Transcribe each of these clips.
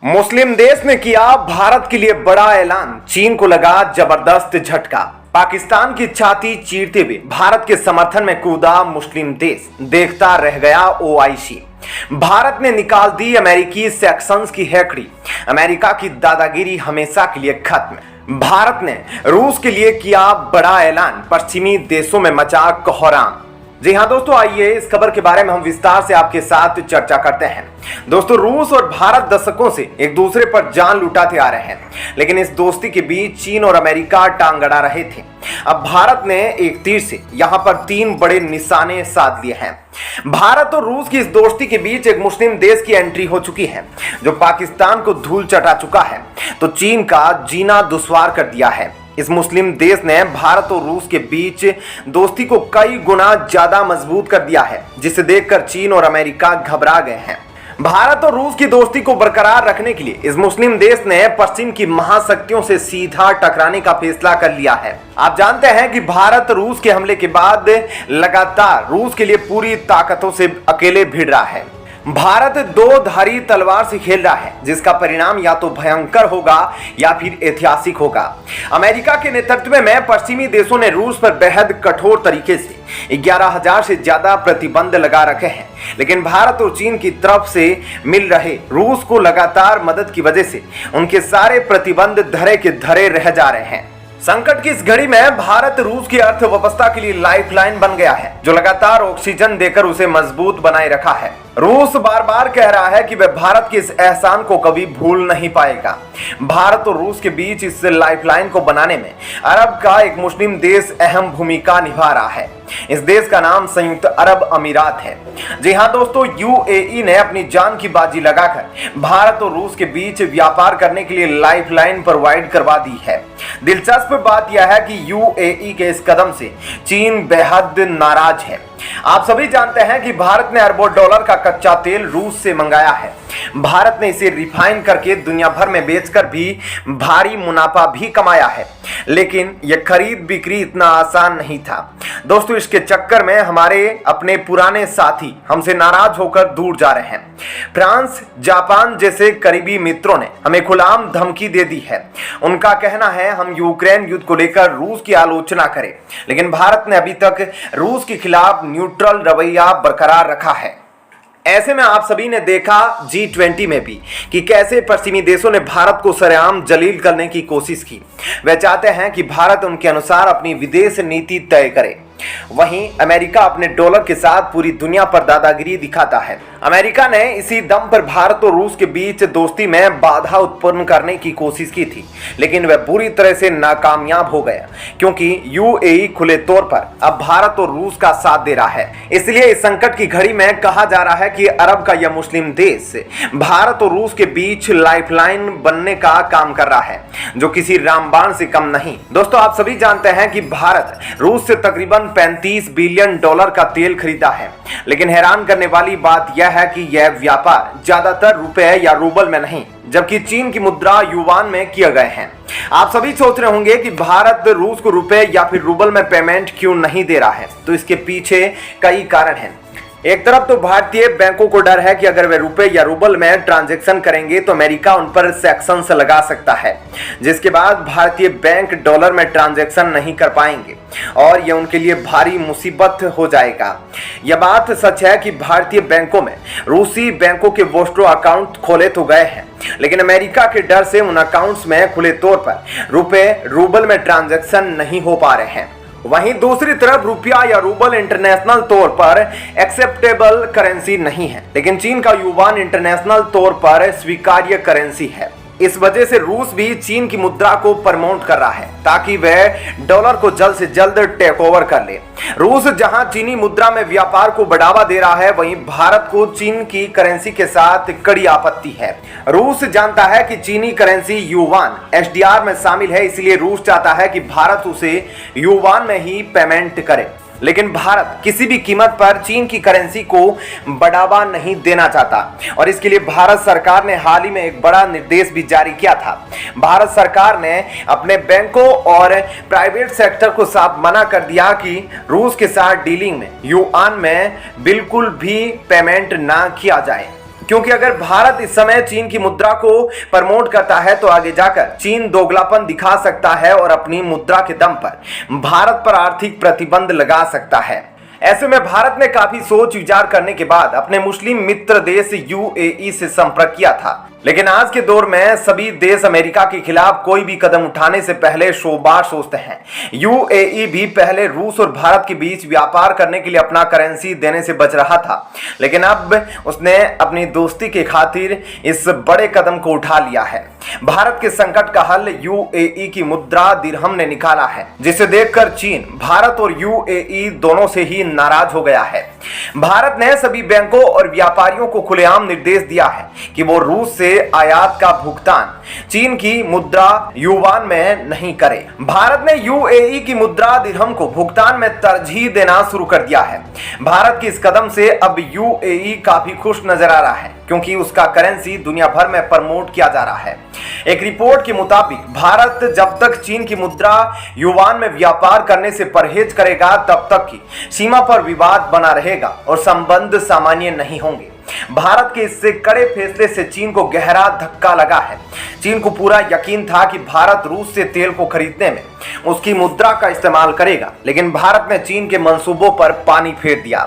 मुस्लिम देश ने किया भारत के लिए बड़ा ऐलान, चीन को लगा जबरदस्त झटका। पाकिस्तान की छाती चीरते हुए भारत के समर्थन में कूदा मुस्लिम देश, देखता रह गया ओआईसी। भारत ने निकाल दी अमेरिकी सैक्शंस की हैकड़ी, अमेरिका की दादागिरी हमेशा के लिए खत्म। भारत ने रूस के लिए किया बड़ा ऐलान, पश्चिमी देशों में मचा कोहराम। जी हाँ दोस्तों, आइए इस खबर के बारे में हम विस्तार से आपके साथ चर्चा करते हैं। दोस्तों, रूस और भारत दशकों से एक दूसरे पर जान लुटाते आ रहे हैं, लेकिन इस दोस्ती के बीच चीन और अमेरिका टांग अड़ा रहे थे। अब भारत ने एक तीर से यहां पर तीन बड़े निशाने साध लिए हैं। भारत और रूस की इस दोस्ती के बीच एक मुस्लिम देश की एंट्री हो चुकी है, जो पाकिस्तान को धूल चटा चुका है, तो चीन का जीना दुश्वार कर दिया है। इस मुस्लिम देश ने भारत और रूस के बीच दोस्ती को कई गुना ज्यादा मजबूत कर दिया है, जिसे देखकर चीन और अमेरिका घबरा गए हैं। भारत और रूस की दोस्ती को बरकरार रखने के लिए इस मुस्लिम देश ने पश्चिम की महाशक्तियों से सीधा टकराने का फैसला कर लिया है। आप जानते हैं कि भारत रूस के हमले के बाद लगातार रूस के लिए पूरी ताकतों से अकेले भिड़ रहा है। भारत दो धारी तलवार से खेल रहा है, जिसका परिणाम या तो भयंकर होगा या फिर ऐतिहासिक होगा। अमेरिका के नेतृत्व में पश्चिमी देशों ने रूस पर बेहद कठोर तरीके से 11,000 से ज्यादा प्रतिबंध लगा रखे हैं, लेकिन भारत और चीन की तरफ से मिल रहे रूस को लगातार मदद की वजह से उनके सारे प्रतिबंध धरे के धरे रह जा रहे हैं। संकट की इस घड़ी में भारत रूस की अर्थव्यवस्था के लिए लाइफलाइन बन गया है, जो लगातार ऑक्सीजन देकर उसे मजबूत बनाए रखा है। रूस बार बार कह रहा है कि वह भारत के इस एहसान को कभी भूल नहीं पाएगा। भारत और रूस के बीच इस लाइफलाइन को बनाने में अरब का एक मुस्लिम देश अहम भूमिका निभा रहा है। इस देश का नाम संयुक्त अरब अमीरात है। जी हाँ दोस्तों, यूएई ने अपनी जान की बाजी लगाकर भारत और रूस के बीच व्यापार करने के लिए लाइफलाइन प्रोवाइड करवा दी है। दिलचस्प बात यह है कि यूएई के इस कदम से चीन बेहद नाराज है। आप सभी जानते हैं कि भारत ने अरबों डॉलर का कच्चा तेल रूस से मंगाया है। भारत ने इसे रिफाइन करके दुनिया भर में बेचकर भी भारी मुनाफा भी कमाया है, लेकिन यह खरीद बिक्री इतना आसान नहीं था। दोस्तों, इसके चक्कर में हमारे अपने पुराने साथी हमसे नाराज होकर दूर जा रहे हैं। फ्रांस, जापान जैसे करीबी मित्रों ने हमें खुलाम धमकी दे दी है। उनका कहना है हम यूक्रेन युद्ध को लेकर रूस की आलोचना करें, लेकिन भारत ने अभी तक रूस के खिलाफ न्यूट्रल रवैया बरकरार रखा है। ऐसे में आप सभी ने देखा G20 में भी कि कैसे पश्चिमी देशों ने भारत को सरेआम जलील करने की कोशिश की। वे चाहते हैं कि भारत उनके अनुसार अपनी विदेश नीति तय करे। वहीं अमेरिका अपने डॉलर के साथ पूरी दुनिया पर दादागिरी दिखाता है। अमेरिका ने इसी दम पर भारत और रूस के बीच दोस्ती में बाधा उत्पन्न करने की कोशिश की थी, लेकिन वह बुरी तरह से नाकामयाब हो गया, क्योंकि यूएई खुले तौर पर अब भारत और रूस का साथ दे रहा है। इसलिए इस संकट की घड़ी में कहा जा रहा है कि अरब का यह मुस्लिम देश भारत और रूस के बीच लाइफलाइन बनने का काम कर रहा है, जो किसी रामबाण से कम नहीं। दोस्तों, आप सभी जानते हैं कि भारत रूस से तकरीबन 35 बिलियन डॉलर का तेल खरीदा है, लेकिन हैरान करने वाली बात यह है कि यह व्यापार ज्यादातर रुपए या रूबल में नहीं, जबकि चीन की मुद्रा युवान में किए गए हैं। आप सभी सोच रहे होंगे कि भारत रूस को रुपए या फिर रूबल में पेमेंट क्यों नहीं दे रहा है, तो इसके पीछे कई कारण हैं। एक तरफ तो भारतीय बैंकों को डर है कि अगर वे रुपए या रूबल में ट्रांजैक्शन करेंगे तो अमेरिका उन पर सैक्शंस लगा सकता है, जिसके बाद भारतीय बैंक डॉलर में ट्रांजैक्शन नहीं कर पाएंगे और यह उनके लिए भारी मुसीबत हो जाएगा। यह बात सच है कि भारतीय बैंकों में रूसी बैंकों के वोस्ट्रो अकाउंट खोले तो गए हैं, लेकिन अमेरिका के डर से उन अकाउंट्स में खुले तौर पर रुपए रूबल में ट्रांजैक्शन नहीं हो पा रहे हैं। वहीं दूसरी तरफ रुपया या रूबल इंटरनेशनल तौर पर एक्सेप्टेबल करेंसी नहीं है, लेकिन चीन का युवान इंटरनेशनल तौर पर स्वीकार्य करेंसी है। इस वजह से रूस भी चीन की मुद्रा को प्रमोट कर रहा है, ताकि वह डॉलर को जल्द से जल्द टेक ओवर कर ले। रूस जहां चीनी मुद्रा में व्यापार को बढ़ावा दे रहा है, वहीं भारत को चीन की करेंसी के साथ कड़ी आपत्ति है। रूस जानता है कि चीनी करेंसी युवान एसडीआर में शामिल है, इसलिए रूस चाहता है कि भारत उसे युवान में ही पेमेंट करे, लेकिन भारत किसी भी कीमत पर चीन की करेंसी को बढ़ावा नहीं देना चाहता, और इसके लिए भारत सरकार ने हाल ही में एक बड़ा निर्देश भी जारी किया था। भारत सरकार ने अपने बैंकों और प्राइवेट सेक्टर को साफ मना कर दिया कि रूस के साथ डीलिंग में युआन में बिल्कुल भी पेमेंट ना किया जाए। क्योंकि अगर भारत इस समय चीन की मुद्रा को प्रमोट करता है तो आगे जाकर चीन दोगलापन दिखा सकता है और अपनी मुद्रा के दम पर भारत पर आर्थिक प्रतिबंध लगा सकता है। ऐसे में भारत ने काफी सोच विचार करने के बाद अपने मुस्लिम मित्र देश यूएई से संपर्क किया था। लेकिन आज के दौर में सभी देश अमेरिका के खिलाफ कोई भी कदम उठाने से पहले 100 बार सोचते हैं। यूएई भी पहले रूस और भारत के बीच व्यापार करने के लिए अपना करेंसी देने से बच रहा था, लेकिन अब उसने अपनी दोस्ती के खातिर इस बड़े कदम को उठा लिया है। भारत के संकट का हल यूएई की मुद्रा दिरहम ने निकाला है, जिसे देखकर चीन, भारत और यूएई दोनों से ही नाराज हो गया है। भारत ने सभी बैंकों और व्यापारियों को खुलेआम निर्देश दिया है कि वो रूस से आयात का भुगतान चीन की मुद्रा युवान में नहीं करे। भारत ने यूएई की मुद्रा दिरहम को भुगतान में तरजीह देना शुरू कर दिया है। भारत के इस कदम से अब यूएई काफी खुश नजर आ रहा है, क्योंकि उसका करेंसी दुनिया भर में प्रमोट किया जा रहा है। एक रिपोर्ट के मुताबिक भारत जब तक चीन की मुद्रा युवान में व्यापार करने से परहेज करेगा, तब तक की सीमा पर विवाद बना रहेगा और संबंध सामान्य नहीं होंगे। भारत के इससे कड़े फैसले से चीन को गहरा धक्का लगा है। चीन को पूरा यकीन था कि भारत रूस से तेल को खरीदने में उसकी मुद्रा का इस्तेमाल करेगा, लेकिन भारत ने चीन के मंसूबों पर पानी फेर दिया।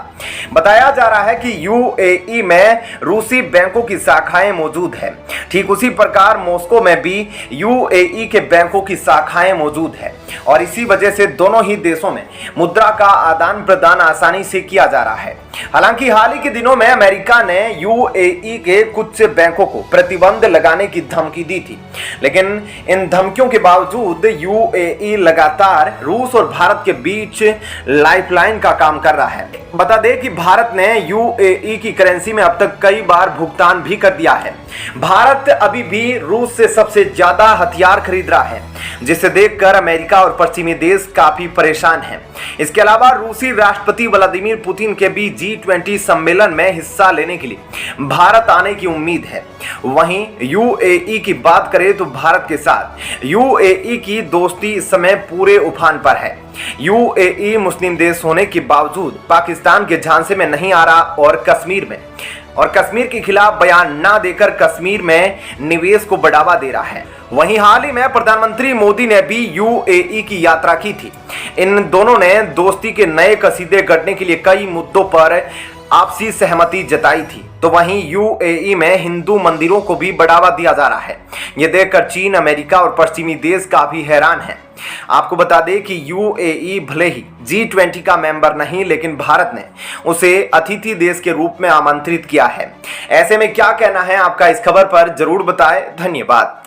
बताया जा रहा है कि यूएई में रूसी बैंकों की शाखाएं मौजूद है। ठीक उसी प्रकार मॉस्को में भी यूएई के बैंकों की शाखाएं मौजूद है और इसी वजह से दोनों ही देशों में मुद्रा का आदान प्रदान आसानी से किया जा रहा है। हालांकि हाल ही के दिनों में अमेरिका ने यूएई के कुछ बैंकों को प्रतिबंध लगाने की धमकी दी थी, लेकिन इन धमकियों के बावजूद यूएई लगातार रूस और भारत के बीच लाइफलाइन का काम कर रहा है। बता दें कि भारत ने यूएई की करेंसी में अब तक कई बार भुगतान भी कर दिया है। भारत अभी भी रूस से सबसे ज्यादा हथियार खरीद रहा है, जिसे देखकर अमेरिका और पश्चिमी देश काफी परेशान हैं। इसके अलावा रूसी राष्ट्रपति व्लादिमीर पुतिन के भी G20 सम्मेलन में हिस्सा लेने के लिए भारत आने की उम्मीद है। वहीं यूएई की बात करें तो भारत के साथ यूएई की दोस्ती इस समय पूरे उफान पर है। यूएई मुस्लिम देश होने के बावजूद पाकिस्तान के झांसे में नहीं आ रहा और कश्मीर के खिलाफ बयान ना देकर कश्मीर में निवेश को बढ़ावा दे रहा है। वहीं हाल ही में प्रधानमंत्री मोदी ने भी यूएई की यात्रा की थी। इन दोनों ने दोस्ती के नए कसीदे गढ़ने के लिए कई मुद्दों पर आपसी सहमति जताई थी। तो वहीं यूएई में हिंदू मंदिरों को भी बढ़ावा दिया जा रहा है। ये देखकर चीन, अमेरिका और पश्चिमी देश काफी हैरान हैं। आपको बता दें कि यूएई भले ही G20 का मेंबर नहीं, लेकिन भारत ने उसे अतिथि देश के रूप में आमंत्रित किया है। ऐसे में क्या कहना है आपका इस खबर पर, जरूर बताएं। धन्यवाद।